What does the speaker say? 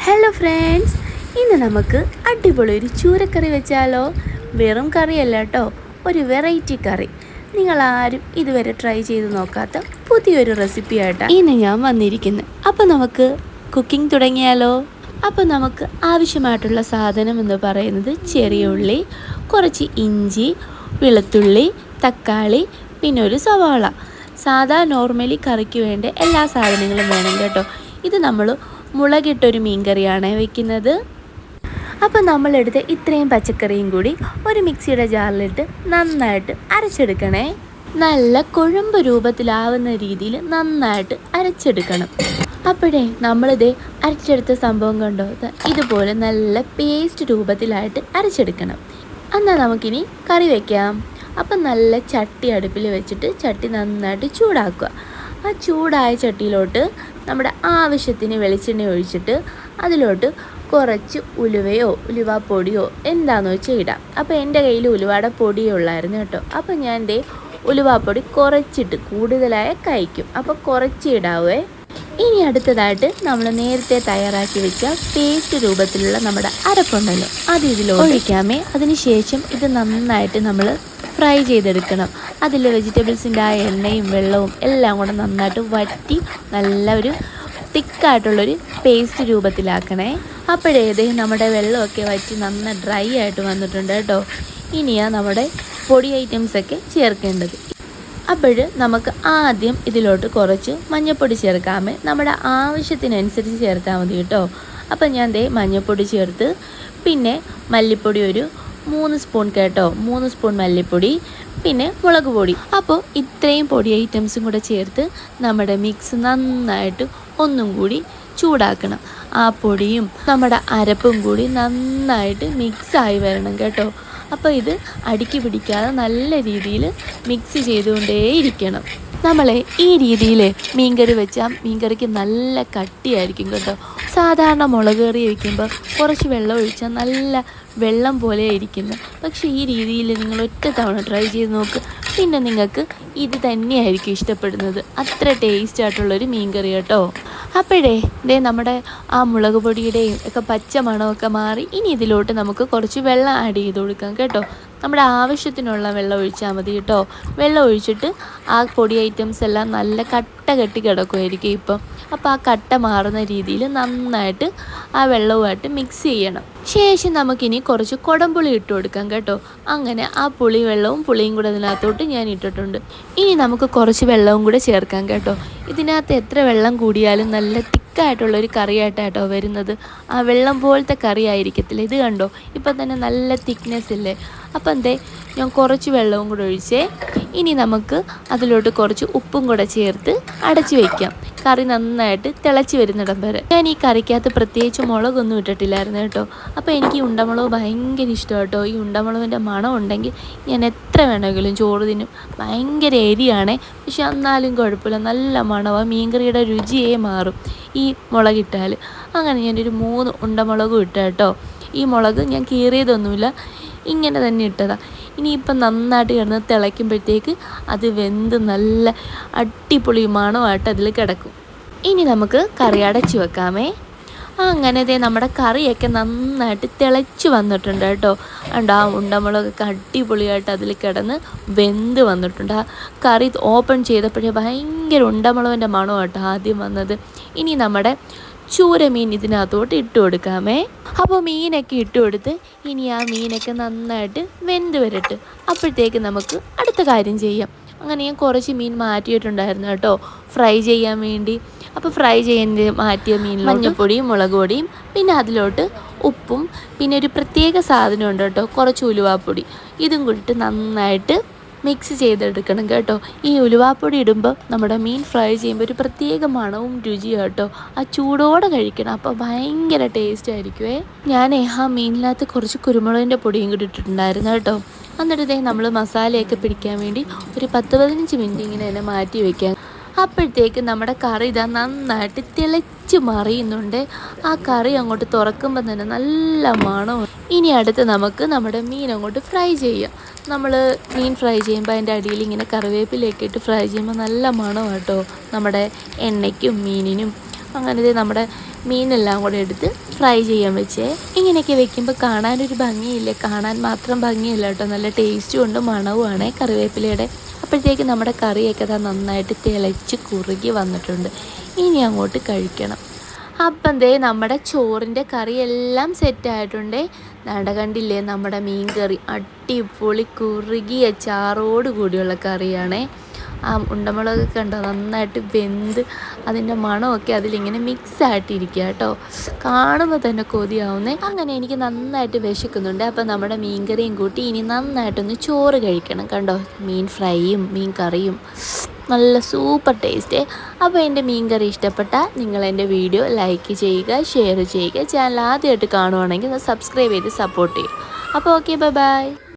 Hello friends, ഇന്ന് നമുക്ക് അടിപൊളി ഒരു ചൂരക്കറി വെച്ചാലോ? വെറും കറിയല്ല കേട്ടോ, ഒരു വെറൈറ്റി കറി. നിങ്ങളാരും ഇതുവരെ ട്രൈ ചെയ്ത് നോക്കാത്ത പുതിയൊരു റെസിപ്പി ആയിട്ടാണ് ഇന്ന് ഞാൻ വന്നിരിക്കുന്നത്. അപ്പോൾ നമുക്ക് കുക്കിംഗ് തുടങ്ങിയാലോ? അപ്പോൾ നമുക്ക് ആവശ്യമായിട്ടുള്ള സാധനം എന്ന് പറയുന്നത് ചെറിയ ഉള്ളി, കുറച്ച് ഇഞ്ചി, വെളുത്തുള്ളി, തക്കാളി, പിന്നെ ഒരു സവാള. സാധാ നോർമലി കറിക്ക് വേണ്ട എല്ലാ സാധനങ്ങളും വേണം കേട്ടോ. ഇത് നമ്മൾ മുളകിട്ടൊരു മീൻകറിയാണ് വെക്കുന്നത്. അപ്പോൾ നമ്മളെടുത്ത് ഇത്രയും പച്ചക്കറിയും കൂടി ഒരു മിക്സിയുടെ ജാറിലിട്ട് നന്നായിട്ട് അരച്ചെടുക്കണേ. നല്ല കുഴമ്പ് രൂപത്തിലാവുന്ന രീതിയിൽ നന്നായിട്ട് അരച്ചെടുക്കണം. അപ്പോഴേ നമ്മളിത് അരച്ചെടുത്ത സംഭവം കണ്ടോ, ഇതുപോലെ നല്ല പേസ്റ്റ് രൂപത്തിലായിട്ട് അരച്ചെടുക്കണം. എന്നാൽ നമുക്കിനി കറി വയ്ക്കാം. അപ്പം നല്ല ചട്ടി അടുപ്പിൽ വെച്ചിട്ട് ചട്ടി നന്നായിട്ട് ചൂടാക്കുക. ആ ചൂടായ ചട്ടിയിലോട്ട് നമ്മുടെ ആവശ്യത്തിന് വെളിച്ചെണ്ണ ഒഴിച്ചിട്ട് അതിലോട്ട് കുറച്ച് ഉലുവയോ ഉലുവാപ്പൊടിയോ എന്താണെന്ന് വെച്ചാൽ ഇടാം. അപ്പോൾ എൻ്റെ കയ്യിൽ ഉലുവയുടെ പൊടിയേ ഉള്ളായിരുന്നു കേട്ടോ. അപ്പോൾ ഞാൻ എൻ്റെ ഉലുവാപ്പൊടി കുറച്ചിട്ട് കൂടുതലായ കഴിക്കും, അപ്പോൾ കുറച്ച് ഇടാവേ. ഇനി അടുത്തതായിട്ട് നമ്മൾ നേരത്തെ തയ്യാറാക്കി വെച്ച പേസ്റ്റ് രൂപത്തിലുള്ള നമ്മുടെ അരപ്പുണ്ടല്ലോ, അത് ഇതിലോട്ട് ഒഴിക്കാമേ. അതിനുശേഷം ഇത് നന്നായിട്ട് നമ്മൾ ഫ്രൈ ചെയ്തെടുക്കണം. അതിൽ വെജിറ്റബിൾസിൻ്റെ ആ എണ്ണയും വെള്ളവും എല്ലാം കൂടെ നന്നായിട്ട് വറ്റി നല്ല ഒരു തിക്കായിട്ടുള്ളൊരു പേസ്റ്റ് രൂപത്തിലാക്കണേ. അപ്പോഴേതേ നമ്മുടെ വെള്ളമൊക്കെ വറ്റി നന്നായി ഡ്രൈ ആയിട്ട് വന്നിട്ടുണ്ട് കേട്ടോ. ഇനിയാണ് നമ്മുടെ പൊടി ഐറ്റംസൊക്കെ ചേർക്കേണ്ടത്. അപ്പോൾ നമുക്ക് ആദ്യം ഇതിലോട്ട് കുറച്ച് മഞ്ഞൾപ്പൊടി ചേർക്കാമേ. നമ്മുടെ ആവശ്യത്തിനനുസരിച്ച് ചേർത്താൽ മതി കേട്ടോ. അപ്പം ഞാൻ മഞ്ഞൾപ്പൊടി ചേർത്ത്, പിന്നെ മല്ലിപ്പൊടി ഒരു 3 സ്പൂൺ കേട്ടോ, 3 സ്പൂൺ മല്ലിപ്പൊടി, പിന്നെ മുളക് പൊടി. അപ്പോൾ ഇത്രയും പൊടി ഐറ്റംസും കൂടെ ചേർത്ത് നമ്മുടെ മിക്സ് നന്നായിട്ട് ഒന്നും കൂടി ചൂടാക്കണം. ആ പൊടിയും നമ്മുടെ അരപ്പും കൂടി നന്നായിട്ട് മിക്സായി വരണം കേട്ടോ. അപ്പോൾ ഇത് അടുക്കി പിടിക്കാതെ നല്ല രീതിയിൽ മിക്സ് ചെയ്തുകൊണ്ടേയിരിക്കണം. നമ്മളെ ഈ രീതിയിൽ മീൻകറി വെച്ചാൽ മീൻകറിക്ക് നല്ല കട്ടിയായിരിക്കും കേട്ടോ. സാധാരണ മുളക് കറി വയ്ക്കുമ്പോൾ കുറച്ച് വെള്ളം ഒഴിച്ചാൽ നല്ല വെള്ളം പോലെ ഇരിക്കുന്നു. പക്ഷേ ഈ രീതിയിൽ നിങ്ങൾ ഒറ്റ തവണ ട്രൈ ചെയ്ത് നോക്ക്, പിന്നെ നിങ്ങൾക്ക് ഇത് തന്നെയായിരിക്കും ഇഷ്ടപ്പെടുന്നത്. അത്ര ടേസ്റ്റ് ആയിട്ടുള്ളൊരു മീൻകറി കേട്ടോ. അപ്പോഴേ നമ്മുടെ ആ മുളക് പൊടിയുടെയും ഒക്കെ പച്ച മണമൊക്കെ മാറി. ഇനി ഇതിലോട്ട് നമുക്ക് കുറച്ച് വെള്ളം ആഡ് ചെയ്ത് കൊടുക്കാം കേട്ടോ. നമ്മുടെ ആവശ്യത്തിനുള്ള വെള്ളം ഒഴിച്ചാൽ മതി കേട്ടോ. വെള്ളം ഒഴിച്ചിട്ട് ആ പൊടി ഐറ്റംസ് എല്ലാം നല്ല കട്ട കെട്ടി കിടക്കുമായിരിക്കും ഇപ്പം. അപ്പോൾ ആ കട്ട മാറുന്ന രീതിയിൽ നന്നായിട്ട് ആ വെള്ളവുമായിട്ട് മിക്സ് ചെയ്യണം. ശേഷം നമുക്കിനി കുറച്ച് കുടംപുളി ഇട്ട് കൊടുക്കാം കേട്ടോ. അങ്ങനെ ആ പുളിയും കൂടെ അതിനകത്തോട്ട് ഞാൻ ഇട്ടിട്ടുണ്ട്. ഇനി നമുക്ക് കുറച്ച് വെള്ളവും കൂടെ ചേർക്കാം കേട്ടോ. ഇതിനകത്ത് എത്ര വെള്ളം കൂടിയാലും നല്ല തിക്കായിട്ടുള്ളൊരു കറിയായിട്ടാട്ടോ വരുന്നത്. ആ വെള്ളം പോലത്തെ കറി ആയിരിക്കത്തില്ല. ഇത് കണ്ടോ, ഇപ്പം തന്നെ നല്ല തിക്നെസ് ഇല്ലേ. അപ്പം ഞാൻ കുറച്ച് വെള്ളവും കൂടെ ഒഴിച്ചേ. ഇനി നമുക്ക് അതിലോട്ട് കുറച്ച് ഉപ്പും കൂടെ ചേർത്ത് അടച്ചു വയ്ക്കാം. കറി നന്നായിട്ട് തിളച്ച് വരുന്നിടം വരെ. ഞാൻ ഈ കറിക്കകത്ത് പ്രത്യേകിച്ച് മുളകൊന്നും ഇട്ടിട്ടില്ലായിരുന്നു കേട്ടോ. അപ്പോൾ എനിക്ക് ഈ ഉണ്ടമുളക് ഭയങ്കര ഇഷ്ടം കേട്ടോ. ഈ ഉണ്ടമുളകിൻ്റെ മണം ഉണ്ടെങ്കിൽ ഞാൻ എത്ര വേണമെങ്കിലും ചോറ് തിന്നും. ഭയങ്കര എരിയാണേ, പക്ഷെ എന്നാലും കുഴപ്പമില്ല, നല്ല മണമാണ്. മീൻകറിയുടെ രുചിയേ മാറും ഈ മുളകിട്ടാൽ. അങ്ങനെ ഞാനൊരു 3 ഉണ്ടമുളകും ഇട്ട കേട്ടോ. ഈ മുളക് ഞാൻ കീറിയതൊന്നുമില്ല, ഇങ്ങനെ തന്നെ ഇട്ടതാണ്. ഇനിയിപ്പം നന്നായിട്ട് കിടന്ന് തിളയ്ക്കുമ്പോഴത്തേക്ക് അത് വെന്ത് നല്ല അടിപൊളി മണമായിട്ട് അതിൽ കിടക്കും. ഇനി നമുക്ക് കറി അടച്ചു വെക്കാമേ. അങ്ങനെ നമ്മുടെ കറിയൊക്കെ നന്നായിട്ട് തിളച്ച് വന്നിട്ടുണ്ട് കേട്ടോ. ആ ഉണ്ടമുളകൊക്കെ അടിപൊളിയായിട്ട് അതിൽ കിടന്ന് വെന്ത് വന്നിട്ടുണ്ട്. ആ കറി ഓപ്പൺ ചെയ്തപ്പോഴേ ഭയങ്കര ഉണ്ടമുളകിൻ്റെ മണമാട്ടോ ആദ്യം വന്നത്. ഇനി നമ്മുടെ ചൂരമീൻ ഇതിനകത്തോട്ട് ഇട്ട് കൊടുക്കാമേ. അപ്പോൾ മീനൊക്കെ ഇട്ട് കൊടുത്ത് ഇനി ആ മീനൊക്കെ നന്നായിട്ട് വെന്ത് വരട്ടെ. അപ്പോഴത്തേക്ക് നമുക്ക് അടുത്ത കാര്യം ചെയ്യാം. അങ്ങനെ ഞാൻ കുറച്ച് മീൻ മാറ്റിയിട്ടുണ്ടായിരുന്നു കേട്ടോ, ഫ്രൈ ചെയ്യാൻ വേണ്ടി. അപ്പോൾ ഫ്രൈ ചെയ്യാൻ മാറ്റിയ മീനിൽ മഞ്ഞൾപ്പൊടിയും മുളക് പൊടിയും, പിന്നെ അതിലോട്ട് ഉപ്പും, പിന്നെ ഒരു പ്രത്യേക സാധനമുണ്ട് കേട്ടോ, കുറച്ച് ഉലുവാപ്പൊടി. ഇതും കൂടിയിട്ട് നന്നായിട്ട് മിക്സ് ചെയ്തെടുക്കണം കേട്ടോ. ഈ ഉലുവാപ്പൊടി ഇടുമ്പോൾ നമ്മുടെ മീൻ ഫ്രൈ ചെയ്യുമ്പോൾ ഒരു പ്രത്യേക മണവും രുചിയും കേട്ടോ. ആ ചൂടോടെ കഴിക്കണം, അപ്പോൾ ഭയങ്കര ടേസ്റ്റ് ആയിരിക്കുമേ. ഞാൻ ആ മീനിനകത്ത് കുറച്ച് കുരുമുളകിൻ്റെ പൊടിയും കൂടി ഇട്ടിട്ടുണ്ടായിരുന്നു കേട്ടോ. എന്നിട്ട് നമ്മൾ മസാലയൊക്കെ പിടിക്കാൻ വേണ്ടി ഒരു 10-15 മിനിറ്റ് ഇങ്ങനെ തന്നെ മാറ്റി വയ്ക്കാം. അപ്പോഴത്തേക്ക് നമ്മുടെ കറി ഇതാ നന്നായിട്ട് തിളച്ച് മറിയുന്നുണ്ട്. ആ കറി അങ്ങോട്ട് തുറക്കുമ്പോൾ തന്നെ നല്ല മണവും. ഇനി അടുത്ത് നമുക്ക് നമ്മുടെ മീൻ അങ്ങോട്ട് ഫ്രൈ ചെയ്യാം. നമ്മൾ മീൻ ഫ്രൈ ചെയ്യുമ്പോൾ അതിൻ്റെ അടിയിൽ ഇങ്ങനെ കറിവേപ്പിലയൊക്കെ ഇട്ട് ഫ്രൈ ചെയ്യുമ്പോൾ നല്ല മണം കേട്ടോ, നമ്മുടെ എണ്ണയ്ക്കും മീനിനും. അങ്ങനെ നമ്മുടെ മീനെല്ലാം കൂടെ എടുത്ത് ഫ്രൈ ചെയ്യാൻ വെച്ചേ. ഇങ്ങനെയൊക്കെ വെക്കുമ്പോൾ കാണാനൊരു ഭംഗിയില്ല, കാണാൻ മാത്രം ഭംഗിയല്ല കേട്ടോ, നല്ല ടേസ്റ്റും ഉണ്ട്, മണവുമാണ് കറിവേപ്പിലയുടെ. അപ്പോഴത്തേക്ക് നമ്മുടെ കറിയൊക്കെ നന്നായിട്ട് തിളച്ച് കുറുകി വന്നിട്ടുണ്ട്. ഇനി അങ്ങോട്ട് കഴിക്കണം. അപ്പം ദേ നമ്മുടെ ചോറിൻ്റെ കറിയെല്ലാം സെറ്റായിട്ടുണ്ട്. കണ്ടില്ലേ നമ്മുടെ മീൻ കറി, അടിപൊളി കുറുകിയ ചാറോട് കൂടിയുള്ള കറിയാണേ. ആ ഉണ്ടമുളകൊക്കെ ഉണ്ടോ നന്നായിട്ട് വെന്ത് അതിൻ്റെ മണമൊക്കെ അതിലിങ്ങനെ മിക്സ് ആയിട്ടിരിക്കുക കേട്ടോ. കാണുമ്പോൾ തന്നെ കൊതിയാവുന്നേ. അങ്ങനെ എനിക്ക് നന്നായിട്ട് വിശക്കുന്നുണ്ട്. അപ്പം നമ്മുടെ മീൻ കറിയും കൂട്ടി ഇനി നന്നായിട്ടൊന്ന് ചോറ് കഴിക്കണം. കണ്ടോ, മീൻ ഫ്രൈയും മീൻ കറിയും നല്ല സൂപ്പർ ടേസ്റ്റ്. അപ്പോൾ എൻ്റെ മീൻ കറി ഇഷ്ടപ്പെട്ടാൽ നിങ്ങൾ എൻ്റെ വീഡിയോ ലൈക്ക് ചെയ്യുക, ഷെയർ ചെയ്യുക. ചാനൽ ആദ്യമായിട്ട് കാണുവാണെങ്കിൽ ഒന്ന് സബ്സ്ക്രൈബ് ചെയ്ത് സപ്പോർട്ട് ചെയ്യും. അപ്പോൾ ഓക്കെ, ബൈ ബൈ.